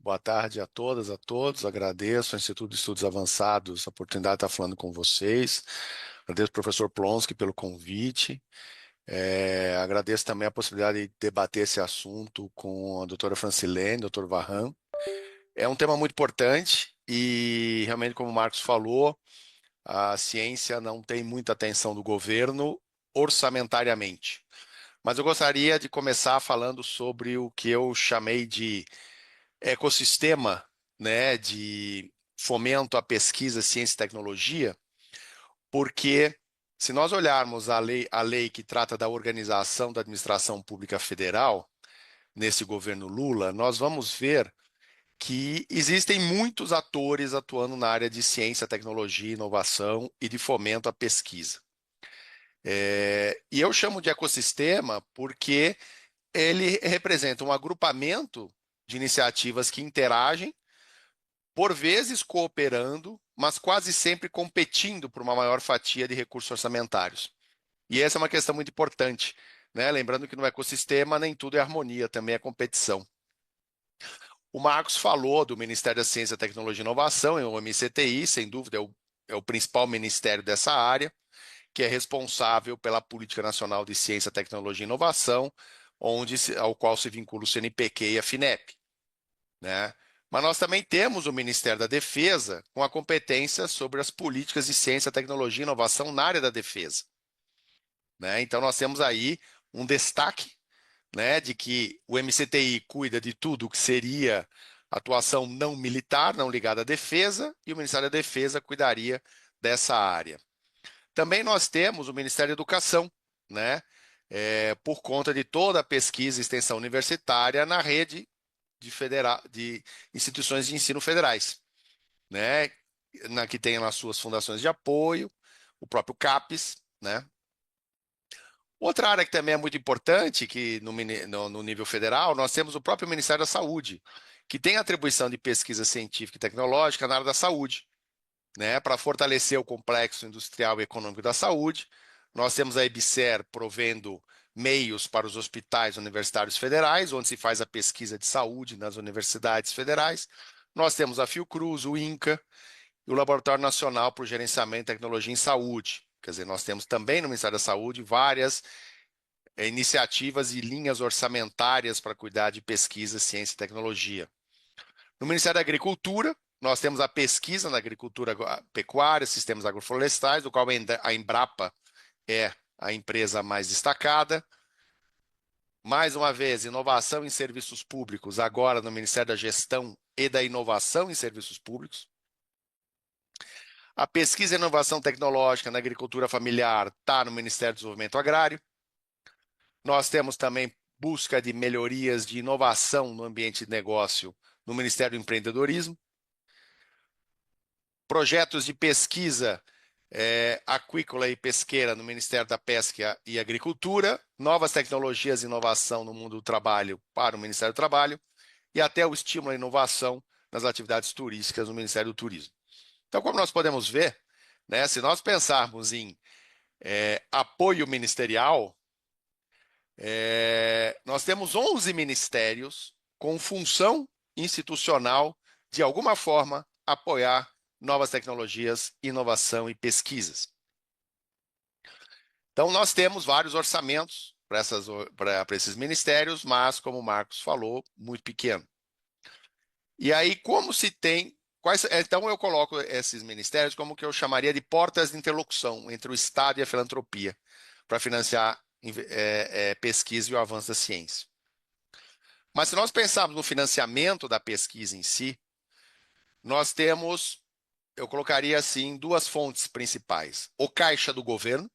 Boa tarde a todas, a todos. Agradeço ao Instituto de Estudos Avançados a oportunidade de estar falando com vocês. Agradeço ao professor Plonsky pelo convite. Agradeço também a possibilidade de debater esse assunto com a doutora Francilene, doutor Varran. É um tema muito importante e, realmente, como o Marcos falou, a ciência não tem muita atenção do governo orçamentariamente. Mas eu gostaria de começar falando sobre o que eu chamei de ecossistema, né, de fomento à pesquisa, ciência e tecnologia, porque se nós olharmos a lei que trata da organização da administração pública federal, nesse governo Lula, nós vamos ver que existem muitos atores atuando na área de ciência, tecnologia, inovação e de fomento à pesquisa. E eu chamo de ecossistema porque ele representa um agrupamento de iniciativas que interagem, por vezes cooperando, mas quase sempre competindo por uma maior fatia de recursos orçamentários. E essa é uma questão muito importante, né? Lembrando que no ecossistema nem tudo é harmonia, também é competição. O Marcos falou do Ministério da Ciência, Tecnologia e Inovação, o MCTI, sem dúvida é o principal ministério dessa área, que é responsável pela Política Nacional de Ciência, Tecnologia e Inovação, ao qual se vincula o CNPq e a FINEP, né? Mas nós também temos o Ministério da Defesa com a competência sobre as políticas de ciência, tecnologia e inovação na área da defesa, né? Então nós temos aí um destaque, né, de que o MCTI cuida de tudo que seria atuação não militar, não ligada à defesa, e o Ministério da Defesa cuidaria dessa área. Também nós temos o Ministério da Educação, né, por conta de toda a pesquisa e extensão universitária na rede de instituições de ensino federais, né, que tem as suas fundações de apoio, o próprio CAPES, né. Outra área que também é muito importante, que no nível federal, nós temos o próprio Ministério da Saúde, que tem atribuição de pesquisa científica e tecnológica na área da saúde, né, para fortalecer o complexo industrial e econômico da saúde. Nós temos a EBSER provendo meios para os hospitais universitários federais, onde se faz a pesquisa de saúde nas universidades federais. Nós temos a Fiocruz, o INCA e o Laboratório Nacional para o Gerenciamento de Tecnologia em Saúde. Quer dizer, nós temos também no Ministério da Saúde várias iniciativas e linhas orçamentárias para cuidar de pesquisa, ciência e tecnologia. No Ministério da Agricultura, nós temos a pesquisa na agricultura pecuária, sistemas agroflorestais, do qual a Embrapa é a empresa mais destacada. Mais uma vez, inovação em serviços públicos, agora no Ministério da Gestão e da Inovação em Serviços Públicos. A pesquisa e inovação tecnológica na agricultura familiar está no Ministério do Desenvolvimento Agrário. Nós temos também busca de melhorias de inovação no ambiente de negócio no Ministério do Empreendedorismo. Projetos de pesquisa aquícola e pesqueira no Ministério da Pesca e Agricultura, novas tecnologias e inovação no mundo do trabalho para o Ministério do Trabalho e até o estímulo à inovação nas atividades turísticas no Ministério do Turismo. Então, como nós podemos ver, né, se nós pensarmos em apoio ministerial, nós temos 11 ministérios com função institucional, de alguma forma, apoiar novas tecnologias, inovação e pesquisas. Então, nós temos vários orçamentos para esses ministérios, mas, como o Marcos falou, muito pequeno. E aí, como se tem... Então, eu coloco esses ministérios como que eu chamaria de portas de interlocução entre o Estado e a filantropia, para financiar pesquisa e o avanço da ciência. Mas se nós pensarmos no financiamento da pesquisa em si, nós temos, eu colocaria assim, duas fontes principais. O caixa do governo,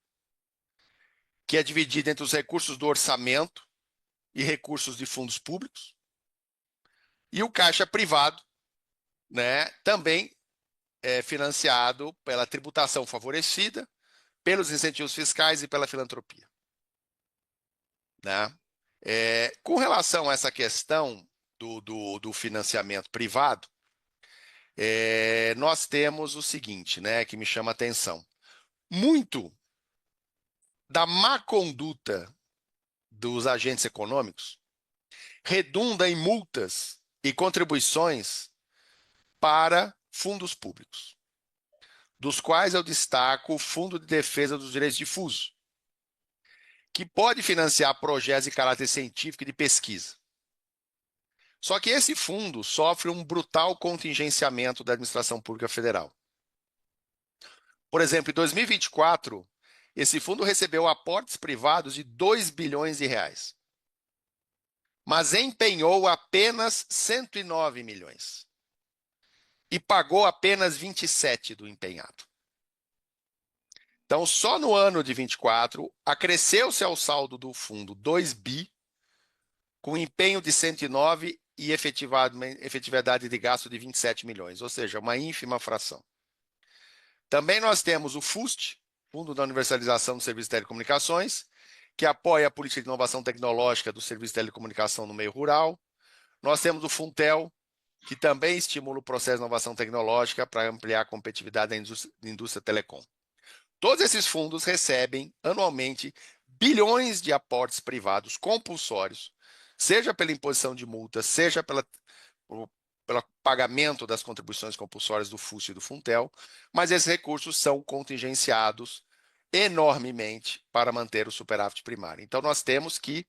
que é dividido entre os recursos do orçamento e recursos de fundos públicos, e o caixa privado, né, também é financiado pela tributação favorecida, pelos incentivos fiscais e pela filantropia, né? Com relação a essa questão do financiamento privado, nós temos o seguinte, né, que me chama a atenção. Muito da má conduta dos agentes econômicos redunda em multas e contribuições para fundos públicos, dos quais eu destaco o Fundo de Defesa dos Direitos Difusos, que pode financiar projetos de caráter científico e de pesquisa. Só que esse fundo sofre um brutal contingenciamento da administração pública federal. Por exemplo, em 2024, esse fundo recebeu aportes privados de 2 bilhões de reais, mas empenhou apenas 109 milhões e pagou apenas 27 do empenhado. Então, só no ano de 24, acresceu-se ao saldo do fundo 2 bi, com empenho de 109 e efetividade de gasto de 27 milhões, ou seja, uma ínfima fração. Também nós temos o FUST, Fundo da Universalização do Serviço de Telecomunicações, que apoia a política de inovação tecnológica do serviço de telecomunicação no meio rural. Nós temos o Funtel, que também estimula o processo de inovação tecnológica para ampliar a competitividade da indústria telecom. Todos esses fundos recebem anualmente bilhões de aportes privados compulsórios, seja pela imposição de multas, seja pelo pagamento das contribuições compulsórias do FUST e do Funtel, mas esses recursos são contingenciados enormemente para manter o superávit primário. Então, nós temos que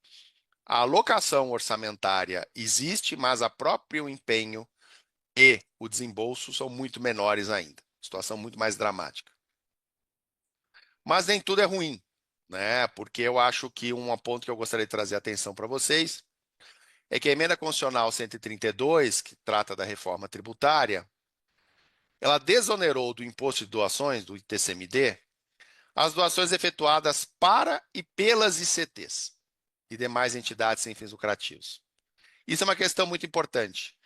a alocação orçamentária existe, mas o próprio empenho e o desembolso são muito menores ainda. Situação muito mais dramática. Mas nem tudo é ruim, né? Porque eu acho que um ponto que eu gostaria de trazer atenção para vocês é que a emenda constitucional 132, que trata da reforma tributária, ela desonerou do imposto de doações, do ITCMD, as doações efetuadas para e pelas ICTs e demais entidades sem fins lucrativos. Isso é uma questão muito importante,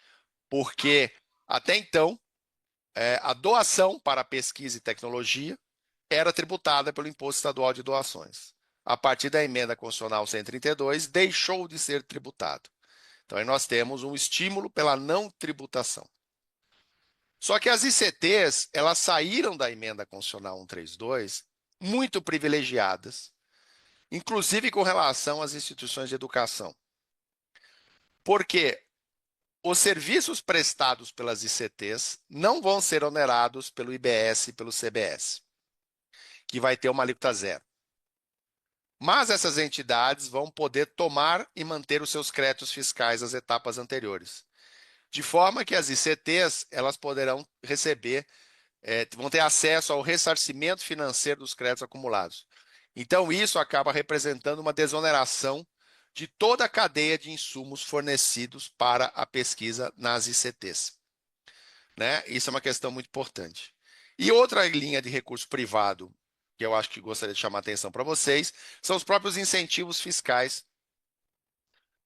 porque até então a doação para pesquisa e tecnologia era tributada pelo Imposto Estadual de Doações. A partir da emenda constitucional 132, deixou de ser tributado. Então, aí nós temos um estímulo pela não tributação. Só que as ICTs, elas saíram da emenda constitucional 132 muito privilegiadas, inclusive com relação às instituições de educação. Porque os serviços prestados pelas ICTs não vão ser onerados pelo IBS e pelo CBS, que vai ter uma alíquota zero. Mas essas entidades vão poder tomar e manter os seus créditos fiscais às etapas anteriores. De forma que as ICTs, elas poderão receber, vão ter acesso ao ressarcimento financeiro dos créditos acumulados. Então, isso acaba representando uma desoneração de toda a cadeia de insumos fornecidos para a pesquisa nas ICTs. Né? Isso é uma questão muito importante. E outra linha de recurso privado, que eu acho que gostaria de chamar a atenção para vocês, são os próprios incentivos fiscais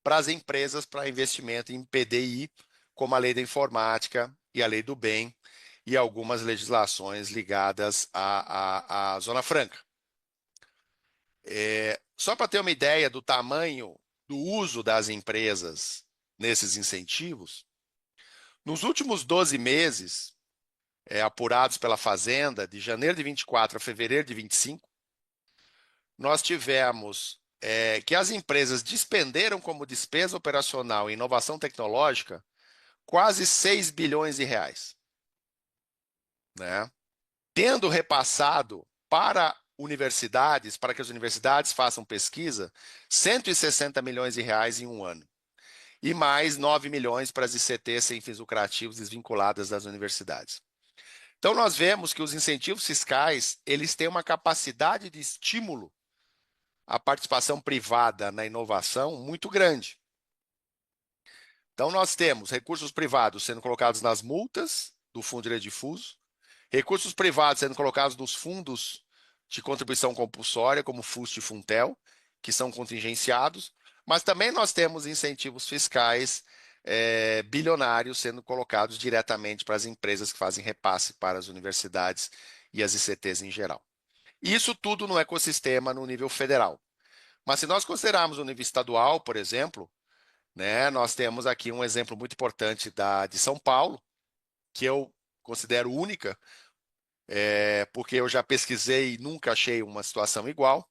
para as empresas para investimento em PDI, como a Lei da Informática e a Lei do Bem, e algumas legislações ligadas à Zona Franca. Só para ter uma ideia do tamanho do uso das empresas nesses incentivos, nos últimos 12 meses, apurados pela Fazenda, de janeiro de 24 a fevereiro de 25, nós tivemos que as empresas despenderam como despesa operacional em inovação tecnológica quase 6 bilhões de reais. Né? Tendo repassado para universidades, para que as universidades façam pesquisa, 160 milhões de reais em um ano. E mais 9 milhões para as ICTs sem fins lucrativos desvinculadas das universidades. Então, nós vemos que os incentivos fiscais, eles têm uma capacidade de estímulo à participação privada na inovação muito grande. Então, nós temos recursos privados sendo colocados nas multas do Fundo de Direito Difuso, recursos privados sendo colocados nos fundos de contribuição compulsória, como FUST e Funtel, que são contingenciados, mas também nós temos incentivos fiscais bilionários sendo colocados diretamente para as empresas que fazem repasse para as universidades e as ICTs em geral. Isso tudo no ecossistema no nível federal. Mas se nós considerarmos o nível estadual, por exemplo, né, nós temos aqui um exemplo muito importante de São Paulo, que eu considero única, porque eu já pesquisei e nunca achei uma situação igual,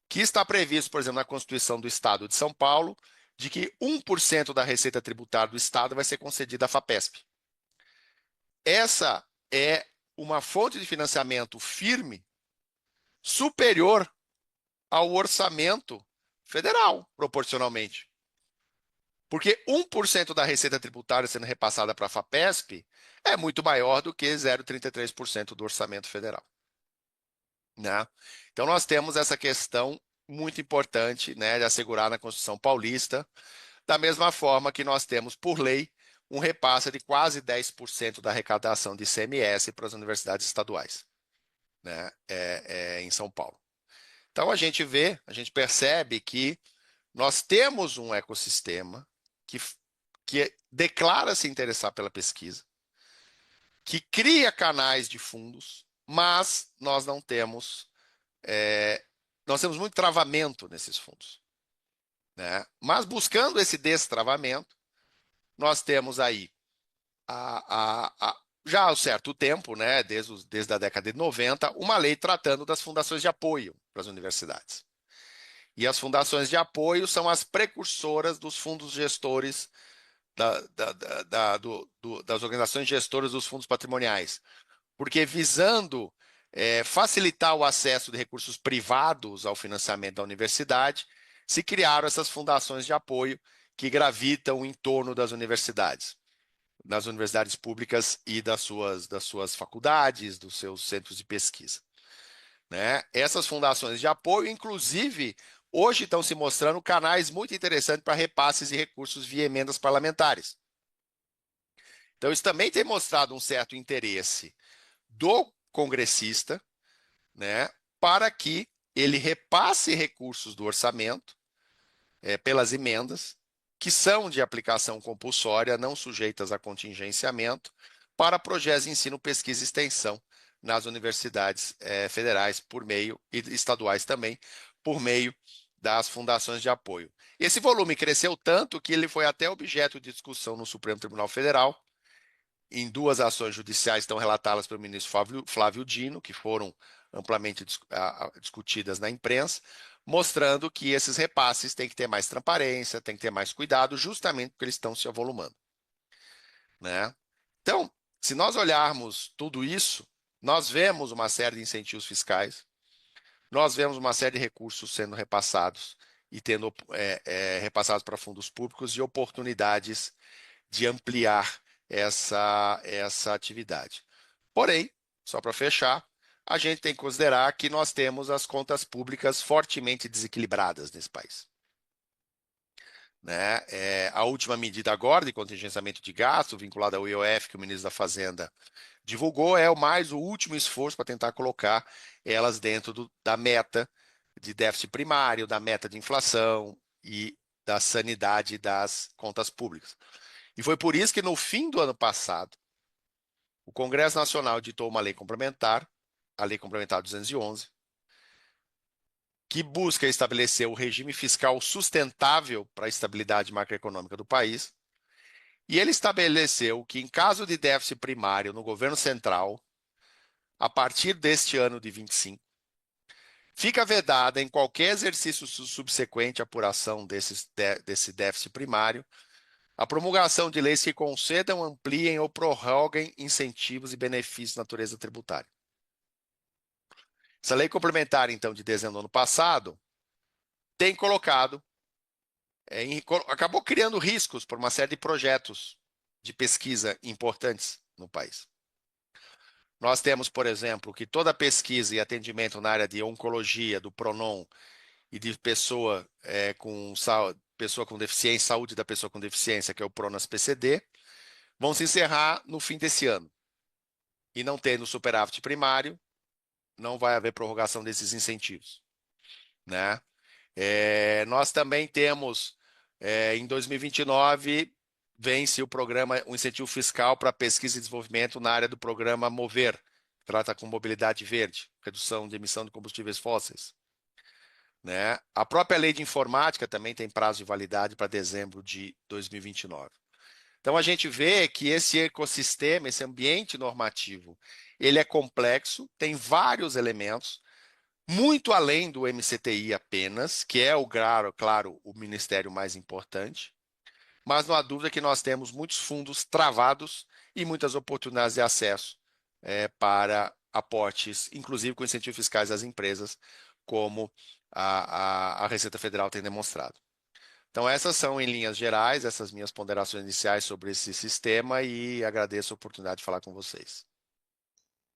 que está previsto, por exemplo, na Constituição do Estado de São Paulo, de que 1% da receita tributária do Estado vai ser concedida à FAPESP. Essa é uma fonte de financiamento firme superior ao orçamento federal, proporcionalmente. Porque 1% da receita tributária sendo repassada para a FAPESP é muito maior do que 0,33% do orçamento federal. Né? Então, nós temos essa questão muito importante, né, de assegurar na Constituição Paulista, da mesma forma que nós temos, por lei, um repasse de quase 10% da arrecadação de ICMS para as universidades estaduais, né, em São Paulo. Então, a gente percebe que nós temos um ecossistema que declara se interessar pela pesquisa, que cria canais de fundos, mas nós temos muito travamento nesses fundos, né? Mas buscando esse destravamento, nós temos aí já há um certo tempo, né, desde a década de 90, uma lei tratando das fundações de apoio para as universidades. E as fundações de apoio são as precursoras dos fundos gestores das organizações gestoras dos fundos patrimoniais, porque visando facilitar o acesso de recursos privados ao financiamento da universidade, se criaram essas fundações de apoio que gravitam em torno das universidades públicas e das suas faculdades, dos seus centros de pesquisa. Né? Essas fundações de apoio, inclusive, hoje estão se mostrando canais muito interessantes para repasses de recursos via emendas parlamentares. Então, isso também tem mostrado um certo interesse do congressista, né, para que ele repasse recursos do orçamento pelas emendas, que são de aplicação compulsória, não sujeitas a contingenciamento, para projetos de ensino, pesquisa e extensão nas universidades federais e estaduais também, por meio das fundações de apoio. Esse volume cresceu tanto que ele foi até objeto de discussão no Supremo Tribunal Federal, em 2 ações judiciais estão relatadas pelo ministro Flávio Dino, que foram amplamente discutidas na imprensa, mostrando que esses repasses têm que ter mais transparência, têm que ter mais cuidado, justamente porque eles estão se avolumando. Né? Então, se nós olharmos tudo isso, nós vemos uma série de incentivos fiscais, nós vemos uma série de recursos sendo repassados e tendo repassados para fundos públicos e oportunidades de ampliar essa atividade. Porém, só para fechar, a gente tem que considerar que nós temos as contas públicas fortemente desequilibradas nesse país. Né? A última medida agora de contingenciamento de gasto, vinculada ao IOF, que o ministro da Fazenda divulgou, é o último esforço para tentar colocar elas dentro da meta de déficit primário, da meta de inflação e da sanidade das contas públicas. E foi por isso que, no fim do ano passado, o Congresso Nacional editou uma lei complementar, a Lei Complementar 211, que busca estabelecer o regime fiscal sustentável para a estabilidade macroeconômica do país. E ele estabeleceu que, em caso de déficit primário no governo central, a partir deste ano de 25, fica vedada em qualquer exercício subsequente à apuração desse déficit primário a promulgação de leis que concedam, ampliem ou prorroguem incentivos e benefícios de natureza tributária. Essa lei complementar, então, de dezembro do ano passado, tem acabou criando riscos por uma série de projetos de pesquisa importantes no país. Nós temos, por exemplo, que toda pesquisa e atendimento na área de oncologia, do PRONON e de pessoa com deficiência, saúde da pessoa com deficiência, que é o PRONAS-PCD, vão se encerrar no fim desse ano. E não tendo superávit primário, não vai haver prorrogação desses incentivos. Né? Nós também temos, em 2029, vence o incentivo fiscal para pesquisa e desenvolvimento na área do programa Mover, que trata com mobilidade verde, redução de emissão de combustíveis fósseis. Né? A própria lei de informática também tem prazo de validade para dezembro de 2029. Então, a gente vê que esse ecossistema, esse ambiente normativo, ele é complexo, tem vários elementos, muito além do MCTI apenas, que é claro, o ministério mais importante, mas não há dúvida que nós temos muitos fundos travados e muitas oportunidades de acesso para aportes, inclusive com incentivos fiscais às empresas, como a Receita Federal tem demonstrado. Então, essas são, em linhas gerais, essas minhas ponderações iniciais sobre esse sistema e agradeço a oportunidade de falar com vocês.